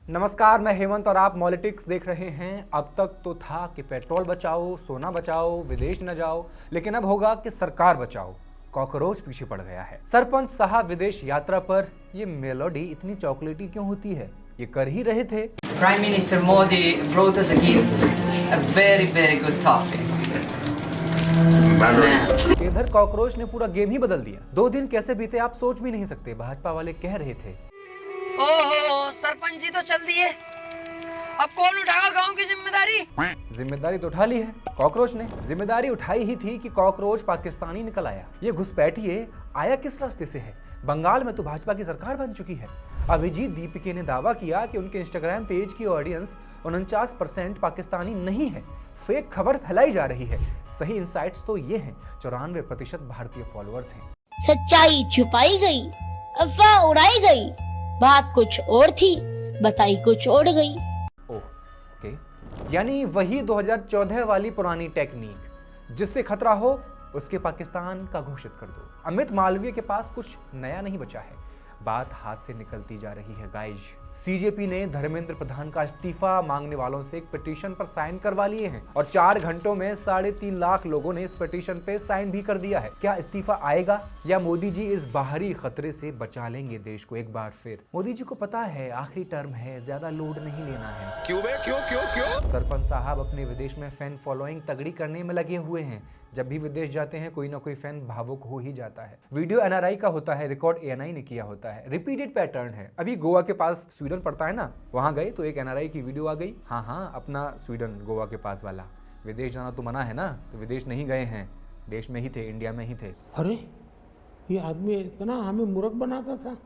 नमस्कार, मैं हेमंत और आप पॉलिटिक्स देख रहे हैं। अब तक तो था कि पेट्रोल बचाओ, सोना बचाओ, विदेश न जाओ, लेकिन अब होगा कि सरकार बचाओ। कॉकरोच पीछे पड़ गया है। सरपंच साहब विदेश यात्रा पर ये मेलोडी इतनी चॉकलेटी क्यों होती है? ये कर ही रहे थे। Prime Minister Modi brought us a gift, a very good toffee. इधर कॉकरोच ने पूरा गेम ही बदल दिया। 2 दिन कैसे बीते आप सोच भी नहीं सकते। भाजपा वाले कह रहे थे, ओहो, सरपंच जी तो चल दिए, अब कौन उठाएगा गांव की जिम्मेदारी? जिम्मेदारी तो उठा ली है कॉकरोच ने। जिम्मेदारी उठाई ही थी कि कॉकरोच पाकिस्तानी निकल आया। ये घुसपैठिए आया किस रास्ते से है? बंगाल में तो भाजपा की सरकार बन चुकी है। अभिजीत दीपिके ने दावा किया कि उनके इंस्टाग्राम पेज की ऑडियंस 49% पाकिस्तानी नहीं है। फेक खबर फैलाई जा रही है। सही इंसाइट्स तो ये हैं, 94% भारतीय फॉलोअर्स हैं। सच्चाई छुपाई गई, अफवाह उड़ाई गई, बात कुछ और थी, बताई कुछ और गई। ओह, ओके। यानी वही 2014 वाली पुरानी टेक्निक, जिससे खतरा हो उसके पाकिस्तान का घोषित कर दो। अमित मालवीय के पास कुछ नया नहीं बचा है। बात हाथ से निकलती जा रही है गाइज। सीजेपी ने धर्मेंद्र प्रधान का इस्तीफा मांगने वालों से एक पिटीशन पर साइन करवा लिए हैं और 4 घंटों में 3.5 लाख लोगों ने इस पिटीशन पे साइन भी कर दिया है। क्या इस्तीफा आएगा या मोदी जी इस बाहरी खतरे से बचा लेंगे देश को एक बार फिर? मोदी जी को पता है आखिरी टर्म है, ज्यादा लोड नहीं लेना है। क्यों? सरपंच साहब अपने विदेश में फैन फॉलोइंग तगड़ी करने में लगे हुए हैं। जब भी विदेश जाते हैं कोई ना कोई फैन भावुक हो ही जाता है। वीडियो एनआरआई का होता है, रिकॉर्ड एएनआई ने किया होता है। रिपीटेड पैटर्न है। अभी गोवा के पास स्वीडन पड़ता है ना, वहां गए तो एक एनआरआई की वीडियो आ गई। हाँ, अपना स्वीडन गोवा के पास वाला। विदेश जाना तो मना है ना, तो विदेश नहीं गए हैं, देश में ही थे, इंडिया में ही थे। अरे ये आदमी इतना हमें मूर्ख बनाता था।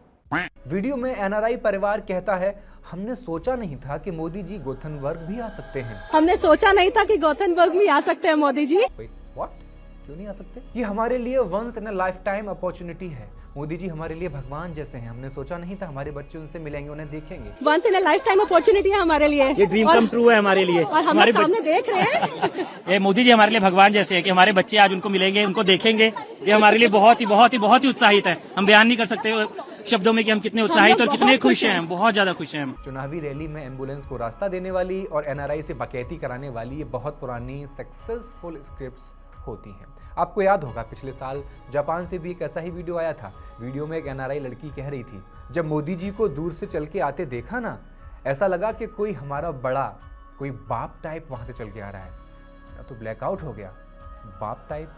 वीडियो में एनआरआई परिवार कहता है, हमने सोचा नहीं था कि मोदी जी गोथनबर्ग भी आ सकते हैं। हमने सोचा नहीं था कि गोथनबर्ग भी आ सकते हैं मोदी जी। व्हाट? क्यों नहीं आ सकते? ये हमारे लिए once in a life time opportunity है। मोदी जी हमारे लिए भगवान जैसे हैं। हमने सोचा नहीं था हमारे बच्चे उनसे मिलेंगे, उन्हें देखेंगे। Once in a life time opportunity है हमारे लिए। ये ड्रीम कम ट्रू है हमारे लिए। और हमारे सामने देख रहे हैं। ये मोदी जी हमारे लिए भगवान जैसे हैं कि हमारे बच्चे आज उनको मिलेंगे, उनको देखेंगे। ये हमारे लिए बहुत ही उत्साहित है। हम बयान नहीं कर सकते शब्दों में कि हम कितने उत्साहित और कितने खुश हैं। बहुत ज्यादा खुश हैं हम। चुनावी रैली में एम्बुलेंस को रास्ता देने वाली और एनआरआई से बकैती कराने वाली ये बहुत पुरानी सक्सेसफुल स्क्रिप्ट्स होती हैं। आपको याद होगा पिछले साल जापान से भी एक ऐसा ही वीडियो आया था। वीडियो में एक एनआरआई लड़की कह रही थी, जब मोदी जी को दूर से चल के आते देखा ना, ऐसा लगा कि कोई हमारा बड़ा कोई बाप टाइप वहां से चल के आ रहा है। या तो ब्लैकआउट हो गया। बाप टाइप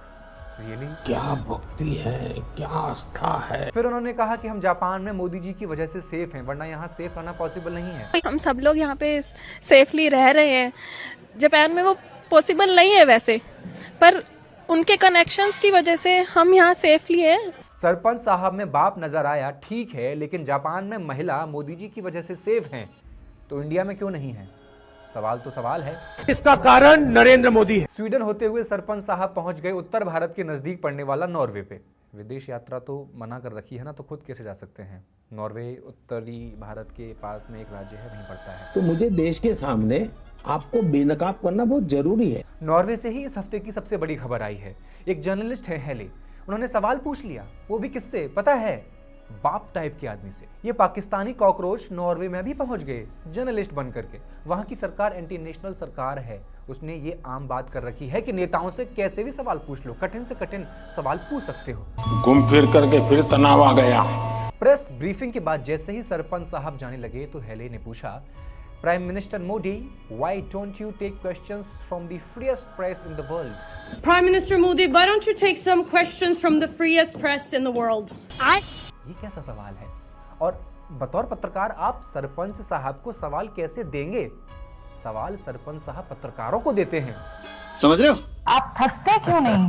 रियली? क्या भक्ति है, क्या आस्था है। फिर उन्होंने कहा कि हम जापान में मोदी जी की वजह से सेफ हैं, वरना यहाँ सेफ रहना पॉसिबल नहीं है। हम सब लोग यहाँ पे सेफली रह रहे हैं। जापान में वो पॉसिबल नहीं है वैसे, पर उनके कनेक्शंस की वजह से हम यहाँ सेफली हैं। सरपंच साहब में बाप नजर आया, ठीक है, लेकिन जापान में महिला मोदी जी की वजह से सेफ हैं, तो इंडिया में क्यों नहीं है? सवाल तो सवाल है। इसका कारण नरेंद्र मोदी है। स्वीडन होते हुए सरपंच साहब पहुंच गए उत्तर भारत के नजदीक पड़ने वाला नॉर्वे पे। विदेश यात्रा तो मना कर रखी है ना, तो खुद कैसे जा सकते हैं? नॉर्वे उत्तरी भारत के पास में एक राज्य है, वहीं पड़ता है। तो मुझे देश के सामने आपको बेनकाब करना बहुत जरूरी है। नॉर्वे से ही इस हफ्ते की सबसे बड़ी खबर आई है। एक जर्नलिस्ट है हेले, उन्होंने सवाल पूछ लिया, वो भी किससे पता है? बाप टाइप के आदमी से। ये पाकिस्तानी कॉकरोच नॉर्वे में भी पहुंच गए जर्नलिस्ट बन करके। वहां की सरकार एंटी नेशनल सरकार है। उसने ये आम बात कर रखी है कि नेताओं से कैसे भी सवाल पूछ लो, कठिन से कठिन सवाल पूछ सकते हो। घूम फिर करके फिर तनाव आ गया। प्रेस ब्रीफिंग के बाद जैसे ही सरपंच साहब जाने लगे तो हेले ने पूछा, Prime Minister Modi, why don't you take questions from the freest press in the world? Prime Minister Modi, why don't you take some questions from the freest press in the world? ये कैसा सवाल है? और बतौर पत्रकार आप सरपंच साहब को सवाल कैसे देंगे? सवाल सरपंच साहब पत्रकारों को देते हैं। समझ रहे हो? आप थकते क्यों नहीं?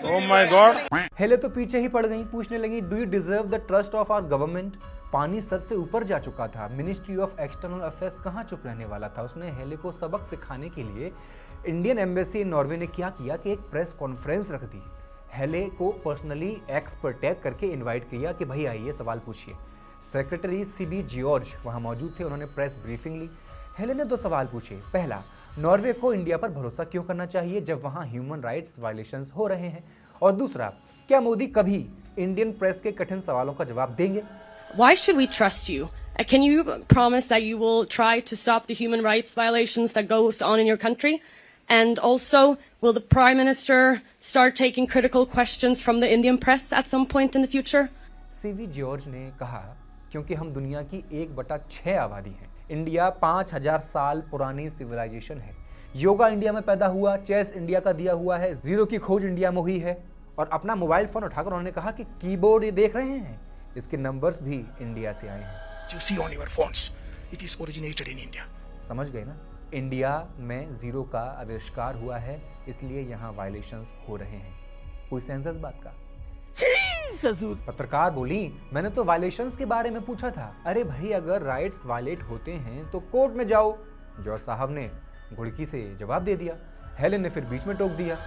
Oh my God! हेले तो पीछे ही पड़ गई, पूछने लगी, do you deserve the trust of our government? पानी सर से ऊपर जा चुका था। मिनिस्ट्री ऑफ एक्सटर्नल अफेयर्स कहाँ चुप रहने वाला था? उसने हेले को सबक सिखाने के लिए इंडियन एम्बेसी नॉर्वे ने क्या किया कि एक प्रेस कॉन्फ्रेंस रख दी। हेले को पर्सनली एक्स पर टैग करके इनवाइट किया कि भाई आइए सवाल पूछिए। सेक्रेटरी सीबी जॉर्ज वहां मौजूद थे, उन्होंने प्रेस ब्रीफिंग ली। हेले ने 2 सवाल पूछे। पहला, नॉर्वे को इंडिया पर भरोसा क्यों करना चाहिए जब वहां ह्यूमन राइट्स वायलेशंस हो रहे हैं? और दूसरा, क्या मोदी कभी इंडियन प्रेस के कठिन सवालों का जवाब देंगे? Why should we trust you? Can you promise that you will try to stop the human rights violations that goes on in your country? And also, will the Prime Minister start taking critical questions from the Indian press at some point in the future? CV George ने कहा, क्योंकि हम दुनिया की 1/6 आबादी हैं। India 5000 साल पुरानी सिविलाइजेशन है। योगा इंडिया में पैदा हुआ, चेस इंडिया का दिया हुआ है, जीरो की खोज इंडिया में हुई है। और अपना मोबाइल फोन उठाकर उन्होंने कहा कि कीबोर्ड ये देख रहे हैं, इसके नंबर्स भी इंडिया से आए हैं। You see on your phones, it is originated in India. समझ गए ना? इंडिया में जीरो का आविष्कार हुआ है, इसलिए यहाँ वायलेशंस हो रहे हैं। कोई सेंस है इस बात का? पत्रकार बोली, मैंने तो वायलेशंस के बारे में पूछा था। अरे भाई, अगर राइट्स वायलेट होते हैं तो कोर्ट में जाओ। जॉर्ज साहब ने घुड़की से जवाब दे दिया। हेलेन ने फिर बीच में टोक दिया,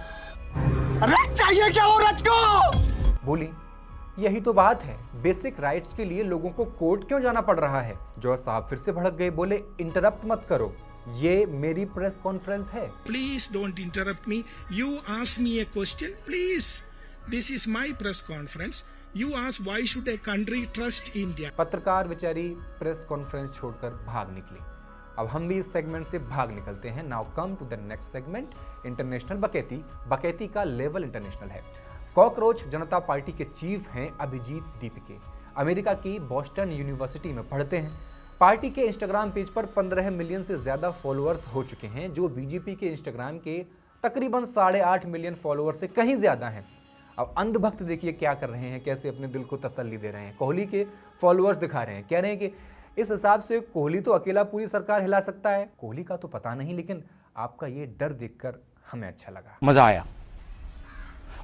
रथ चाहिए क्या औरत को? बोली, यही तो बात है, बेसिक राइट्स के लिए लोगों को कोर्ट क्यों जाना पड़ रहा है? जॉर्ज साहब फिर से भड़क गए, बोले, इंटरप्ट मत करो, ये मेरी प्रेस कॉन्फ्रेंस है। Please don't interrupt me. You ask me a question, please. This is my press conference. You ask why should a country trust India? पत्रकार बेचारी प्रेस कॉन्फ्रेंस छोड़कर भाग निकली। अब हम भी इस सेगमेंट से भाग निकलते हैं। Now come to the next segment, international बकैती। बकैती का लेवल इंटरनेशनल है। कॉकरोच जनता पार्टी के चीफ हैं अभिजीत दीपके। अमेरिका की बॉस्टन यूनिवर्सिटी में पढ़ते हैं। पार्टी के इंस्टाग्राम पेज पर 15 मिलियन से ज्यादा फॉलोअर्स हो चुके हैं, जो बीजेपी के इंस्टाग्राम के तकरीबन 8.5 मिलियन फॉलोअर्स से कहीं ज्यादा हैं। अब अंधभक्त देखिए क्या कर रहे हैं, कैसे अपने दिल को तसल्ली दे रहे हैं। कोहली के फॉलोअर्स दिखा रहे हैं, कह रहे हैं कि इस हिसाब से कोहली तो अकेला पूरी सरकार हिला सकता है। कोहली का तो पता नहीं, लेकिन आपका ये डर देखकर हमें अच्छा लगा, मजा आया।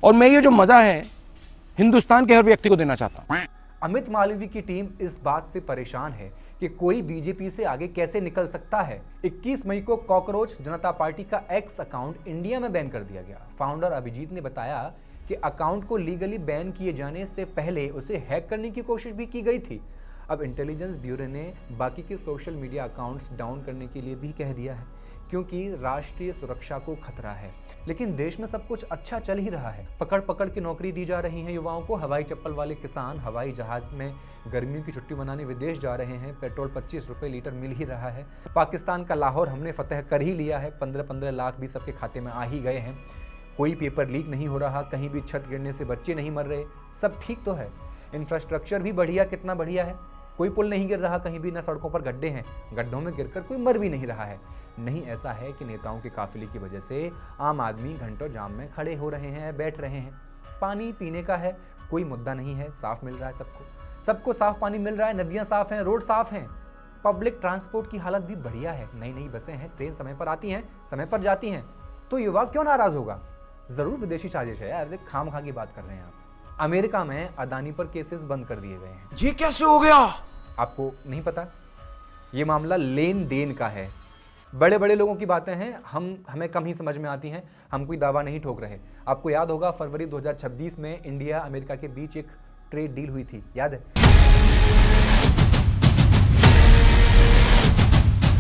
और मैं ये जो मजा है हिंदुस्तान के हर व्यक्ति को देना चाहता हूं। अमित मालवीय की टीम इस बात से परेशान है कि कोई बीजेपी से आगे कैसे निकल सकता है। 21 मई को कॉकरोच जनता पार्टी का एक्स अकाउंट इंडिया में बैन कर दिया गया। फाउंडर अभिजीत ने बताया कि अकाउंट को लीगली बैन किए जाने से पहले उसे हैक करने की कोशिश भी की गई थी। अब इंटेलिजेंस ब्यूरो ने बाकी के सोशल मीडिया अकाउंट्स डाउन करने के लिए भी कह दिया है, क्योंकि राष्ट्रीय सुरक्षा को खतरा है। लेकिन देश में सब कुछ अच्छा चल ही रहा है। पकड़ पकड़ के नौकरी दी जा रही है युवाओं को। हवाई चप्पल वाले किसान हवाई जहाज में गर्मियों की छुट्टी मनाने विदेश जा रहे हैं। पेट्रोल 25 रुपए लीटर मिल ही रहा है। पाकिस्तान का लाहौर हमने फतह कर ही लिया है। 15-15 लाख भी सबके खाते में आ ही गए हैं। कोई पेपर लीक नहीं हो रहा, कहीं भी छत गिरने से बच्चे नहीं मर रहे, सब ठीक तो है। इंफ्रास्ट्रक्चर भी बढ़िया, कितना बढ़िया है। कोई पुल नहीं गिर रहा कहीं भी, ना सड़कों पर गड्ढे हैं, गड्ढों में गिरकर कोई मर भी नहीं रहा है। नहीं ऐसा है कि नेताओं के काफिले की वजह से आम आदमी घंटों जाम में खड़े हो रहे हैं, बैठ रहे हैं। पानी पीने का है, कोई मुद्दा नहीं है, साफ मिल रहा है सबको साफ पानी मिल रहा है, नदियां साफ हैं, रोड साफ हैं। पब्लिक ट्रांसपोर्ट की हालत भी बढ़िया है, नई नई बसें हैं, ट्रेन समय पर आती हैं, समय पर जाती हैं। तो युवा क्यों नाराज होगा? जरूर विदेशी साजिश है यार, खामखा की बात कर रहे हैं आप। अमेरिका में अदानी पर केसेस बंद कर दिए गए हैं। ये कैसे हो गया? आपको नहीं पता? ये मामला लेन देन का है। बड़े बड़े लोगों की बातें हैं, हमें कम ही समझ में आती हैं। हम कोई दावा नहीं ठोक रहे। आपको याद होगा फरवरी 2026 में इंडिया अमेरिका के बीच एक ट्रेड डील हुई थी, याद है?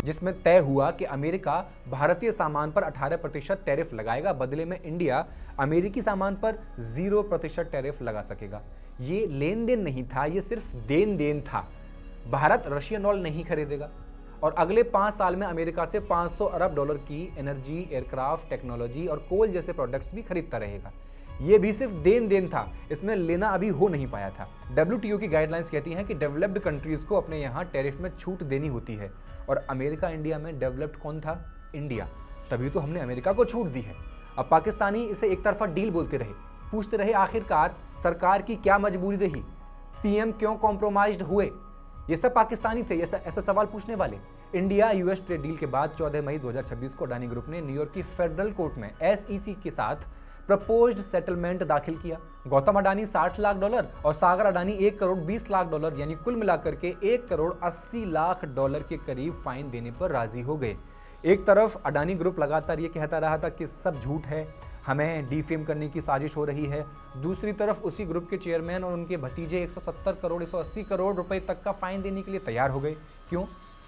जिसमें तय हुआ कि अमेरिका भारतीय सामान पर 18% टैरिफ लगाएगा, बदले में इंडिया अमेरिकी सामान पर 0% टैरिफ लगा सकेगा। ये लेन देन नहीं था, ये सिर्फ देन देन था। भारत रशियन ऑयल नहीं खरीदेगा और अगले 5 साल में अमेरिका से $500 अरब की एनर्जी, एयरक्राफ्ट, टेक्नोलॉजी और कोल जैसे प्रोडक्ट्स भी खरीदता रहेगा। ये भी सिर्फ देन देन था, इसमें लेना अभी हो नहीं पाया था। WTO की गाइडलाइंस कहती हैं कि डेवलप्ड कंट्रीज को अपने यहाँ टैरिफ में छूट देनी होती है, और अमेरिका इंडिया में डेवलप्ड कौन था? इंडिया। तभी तो हमने अमेरिका को छूट दी है। अब पाकिस्तानी इसे एक तरफा डील बोलते रहे, पूछते रहे आखिरकार सरकार की क्या मजबूरी रही, पीएम क्यों कॉम्प्रोमाइज्ड हुए? ये सब पाकिस्तानी थे ऐसा सवाल पूछने वाले। इंडिया यूएस ट्रेड डील के बाद 14 मई 2026 को अडानी ग्रुप ने न्यूयॉर्क की फेडरल कोर्ट में SEC के साथ प्रपोज्ड सेटलमेंट दाखिल किया। गौतम अडानी $60 लाख और सागर अडानी $1 करोड़ 20 लाख, यानी कुल मिलाकर के $1 करोड़ 80 लाख के करीब फाइन देने पर राजी हो गए। एक तरफ अडानी ग्रुप लगातार ये कहता रहा था कि सब झूठ है, हमें डिफेम करने की साजिश हो रही है। दूसरी तरफ उसी ग्रुप के चेयरमैन और उनके भतीजे 170 करोड़ 180 करोड़ रुपए तक का फाइन देने के लिए तैयार हो गए। क्यों?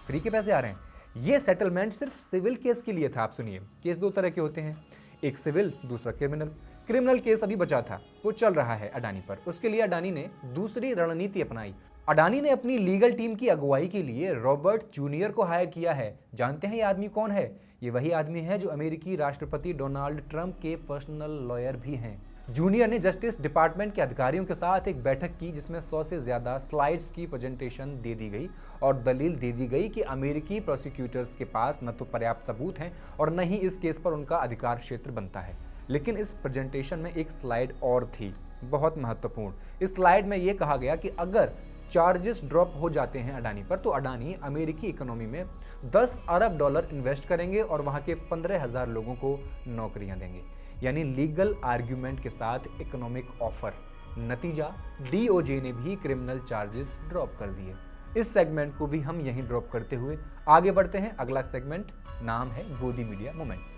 फ्री के पैसे आ रहे हैं। ये सेटलमेंट सिर्फ सिविल केस के लिए था। आप सुनिए, केस 2 तरह के होते हैं, एक सिविल, दूसरा क्रिमिनल। क्रिमिनल केस अभी बचा था, वो चल रहा है अडानी पर। उसके लिए अडानी ने दूसरी रणनीति अपनाई, अडानी ने अपनी लीगल टीम की अगुवाई के लिए रॉबर्ट जूनियर को हायर किया है। जानते हैं ये आदमी कौन है? ये वही आदमी है जो अमेरिकी राष्ट्रपति डोनाल्ड ट्रंप के पर्सनल लॉयर भी हैं। जूनियर ने जस्टिस डिपार्टमेंट के अधिकारियों के साथ एक बैठक की जिसमें 100 से ज्यादा स्लाइड्स की प्रेजेंटेशन दे दी गई और दलील दे दी गई कि अमेरिकी प्रोसिक्यूटर्स के पास न तो पर्याप्त सबूत हैं और न ही इस केस पर उनका अधिकार क्षेत्र बनता है। लेकिन इस प्रेजेंटेशन में एक स्लाइड और थी, बहुत महत्वपूर्ण। इस स्लाइड में यह कहा गया कि अगर चार्जेस ड्रॉप हो जाते हैं अडानी पर, तो अडानी अमेरिकी इकोनॉमी में 10 अरब डॉलर इन्वेस्ट करेंगे और वहां के 15,000 लोगों को नौकरियां देंगे। यानी लीगल आर्ग्यूमेंट के साथ इकोनॉमिक ऑफर। नतीजा, डीओजे ने भी क्रिमिनल चार्जेस ड्रॉप कर दिए। इस सेगमेंट को भी हम यहीं ड्रॉप करते हुए आगे बढ़ते हैं। अगला सेगमेंट नाम है गोदी media moments.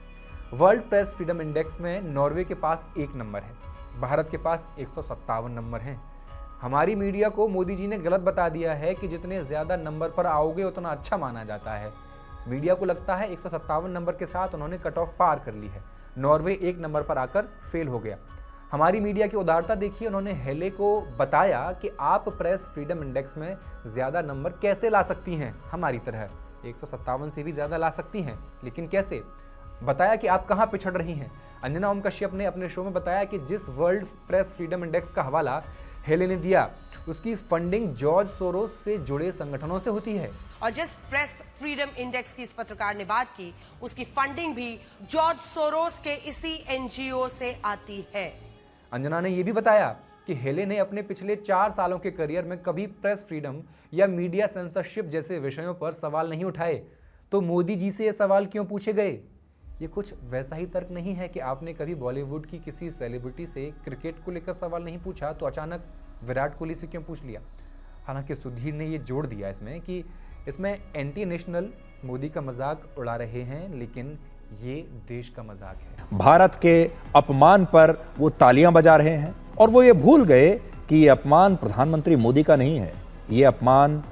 World press freedom index में नॉर्वे के पास 1 नंबर है, भारत के पास 157 नंबर हैं। हमारी मीडिया को मोदी जी ने गलत बता दिया है कि जितने ज्यादा नंबर पर आओगे उतना अच्छा माना जाता है। मीडिया को लगता है 157 नंबर के साथ उन्होंने कट ऑफ पार कर ली है। नॉर्वे 1 नंबर पर आकर फेल हो गया। हमारी मीडिया की उदारता देखिए, उन्होंने हेले को बताया कि आप प्रेस फ्रीडम इंडेक्स में ज्यादा नंबर कैसे ला सकती हैं, हमारी तरह 157 से भी ज्यादा ला सकती हैं, लेकिन कैसे? बताया कि आप कहां पिछड़ रही हैं। अंजना ओम कश्यप ने अपने शो में बताया कि जिस वर्ल्ड प्रेस फ्रीडम इंडेक्स का हवाला हेले ने दिया, उसकी फंडिंग जॉर्ज सोरोस से जुड़े संगठनों से होती है। और जिस प्रेस फ्रीडम इंडेक्स की इस पत्रकार ने बात की, उसकी फंडिंग भी जॉर्ज सोरोस के इसी एनजीओ से आती है। अंजना ने यह भी बताया कि हेले ने अपने पिछले 4 सालों के करियर में कभी प्रेस फ्रीडम या मीडिया सेंसरशिप जैसे विषयों पर सवाल नहीं उठाए। तो मोदी जी से ये सवाल क्यों पूछे गए? ये कुछ वैसा ही तर्क नहीं है कि आपने कभी बॉलीवुड की किसी सेलिब्रिटी से क्रिकेट को लेकर सवाल नहीं पूछा तो अचानक विराट कोहली से क्यों पूछ लिया। हालांकि सुधीर ने ये जोड़ दिया इसमें कि इसमें एंटी नेशनल मोदी का मजाक उड़ा रहे हैं, लेकिन ये देश का मजाक है। भारत के अपमान पर वो तालियां बजा रहे हैं और वो ये भूल गए कि ये अपमान प्रधानमंत्री मोदी का नहीं है, ये अपमान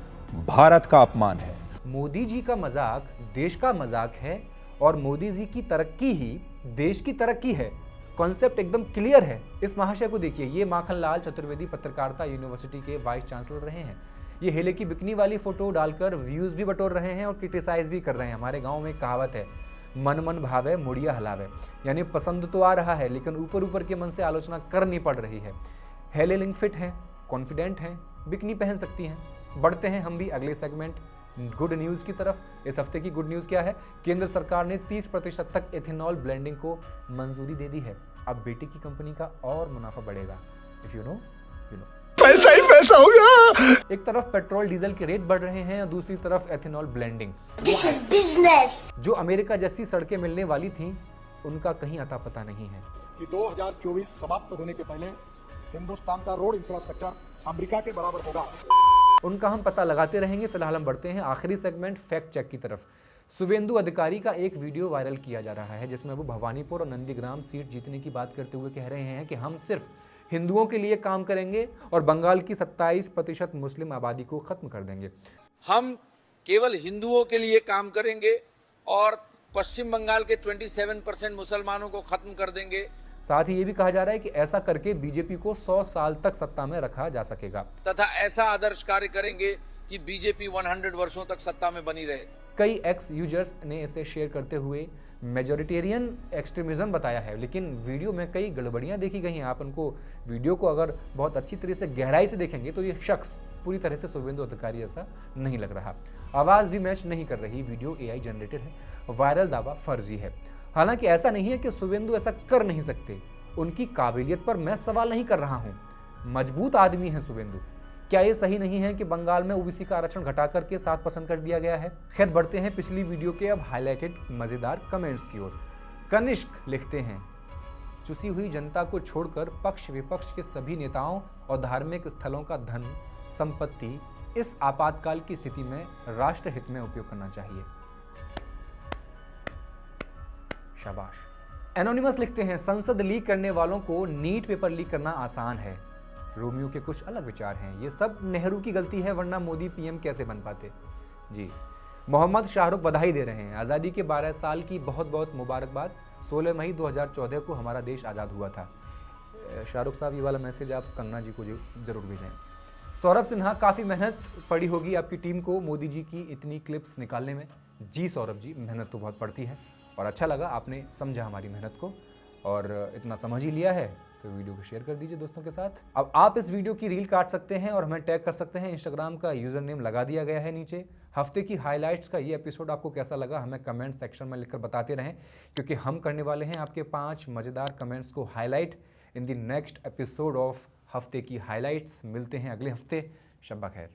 भारत का अपमान है। मोदी जी का मजाक देश का मजाक है और मोदी जी की तरक्की ही देश की तरक्की है। कॉन्सेप्ट एकदम क्लियर है। इस महाशय को देखिए, ये माखनलाल चतुर्वेदी पत्रकारिता यूनिवर्सिटी के वाइस चांसलर रहे हैं। ये हेले की बिकनी वाली फोटो डालकर व्यूज भी बटोर रहे हैं और क्रिटिसाइज भी कर रहे हैं। हमारे गांव में कहावत है, मन मन भावे मुड़िया हलावे, यानी पसंद तो आ रहा है लेकिन ऊपर ऊपर के मन से आलोचना करनी पड़ रही है। हेले लिंग फिट हैं, कॉन्फिडेंट हैं, बिकनी पहन सकती हैं। बढ़ते हैं हम भी अगले सेगमेंट गुड न्यूज़ की तरफ। इस हफ्ते की गुड न्यूज़ क्या है? केंद्र सरकार ने 30% तक एथेनॉल ब्लेंडिंग को मंजूरी दे दी है। अब बेटी की कंपनी का और मुनाफा बढ़ेगा। If you know you know. पैसा ही पैसा होगा। एक तरफ पेट्रोल डीजल के रेट बढ़ रहे हैं और दूसरी तरफ ethanol blending. This is business. जो अमेरिका जैसी सड़कें मिलने वाली थीं, उनका कहीं अता पता नहीं है। कि 2024 समाप्त होने के पहले हिंदुस्तान का रोड इंफ्रास्ट्रक्चर अमेरिका के बराबर होगा। उनका हम पता लगाते रहेंगे। फिलहाल हम बढ़ते हैं आखिरी सेगमेंट फैक्ट चेक की तरफ। शुभेंदु अधिकारी का एक वीडियो वायरल किया जा रहा है जिसमें वो भवानीपुर और नंदीग्राम सीट जीतने की बात करते हुए कह रहे हैं कि हम सिर्फ हिंदुओं के लिए काम करेंगे और बंगाल की 27% मुस्लिम आबादी को खत्म कर देंगे। हम केवल हिंदुओं के लिए काम करेंगे और पश्चिम बंगाल के 27% मुसलमानों को खत्म कर देंगे। साथ ही ये भी कहा जा रहा है कि ऐसा करके बीजेपी को 100 साल तक सत्ता में रखा जा सकेगा तथा ऐसा आदर्श कार्य करेंगे कि बीजेपी 100 वर्षों तक सत्ता में बनी रहे। कई एक्स यूजर्स ने इसे शेयर करते हुए मेजॉरिटेरियन एक्सट्रीमिज्म बताया है, लेकिन वीडियो में कई गड़बड़ियां देखी गई हैं। आप उनको वीडियो को अगर बहुत अच्छी तरह से गहराई से देखेंगे तो ये शख्स पूरी तरह से शुभेंदु अधिकारी ऐसा नहीं लग रहा। आवाज़ भी मैच नहीं कर रही। वीडियो AI जनरेटेड है, वायरल दावा फर्जी है। हालांकि ऐसा नहीं है कि शुभेंदु ऐसा कर नहीं सकते। उनकी काबिलियत पर मैं सवाल नहीं कर रहा हूं। मजबूत आदमी है शुभेंदु। क्या ये सही नहीं है कि बंगाल में ओबीसी का आरक्षण घटा करके 7% कर दिया गया है? खैर बढ़ते हैं पिछली वीडियो के अब हाईलाइटेड मजेदार कमेंट्स की ओर। कनिष्क लिखते हैं, चुसी हुई जनता को छोड़कर पक्ष विपक्ष के सभी नेताओं और धार्मिक स्थलों का धन संपत्ति इस आपातकाल की स्थिति में राष्ट्र हित में उपयोग करना चाहिए। शाबाश। एनोनिमस लिखते हैं, संसद लीक करने वालों को नीट पेपर लीक करना आसान है। रोमियो के कुछ अलग विचार हैं। ये सब नेहरू की गलती है, वरना मोदी पीएम कैसे बन पाते। जी। मोहम्मद शाहरुख बधाई दे रहे हैं, आज़ादी के 12 साल की बहुत बहुत मुबारकबाद। 16 मई 2014 को हमारा देश आज़ाद हुआ था। शाहरुख साहब, ये वाला मैसेज आप कंगना जी को जरूर भेजें। सौरभ सिन्हा, काफ़ी मेहनत पड़ी होगी आपकी टीम को मोदी जी की इतनी क्लिप्स निकालने में। जी सौरभ जी, मेहनत तो बहुत पड़ती है और अच्छा लगा आपने समझा हमारी मेहनत को और इतना समझ ही लिया है तो वीडियो को शेयर कर दीजिए दोस्तों के साथ। अब आप इस वीडियो की रील काट सकते हैं और हमें टैग कर सकते हैं। इंस्टाग्राम का यूज़र नेम लगा दिया गया है नीचे। हफ्ते की हाइलाइट्स का ये एपिसोड आपको कैसा लगा हमें कमेंट सेक्शन में लिखकर बताते रहें, क्योंकि हम करने वाले हैं आपके 5 मज़ेदार कमेंट्स को highlight in the next episode of हफ्ते की हाइलाइट्स। मिलते हैं अगले हफ्ते। शब्बा खैर।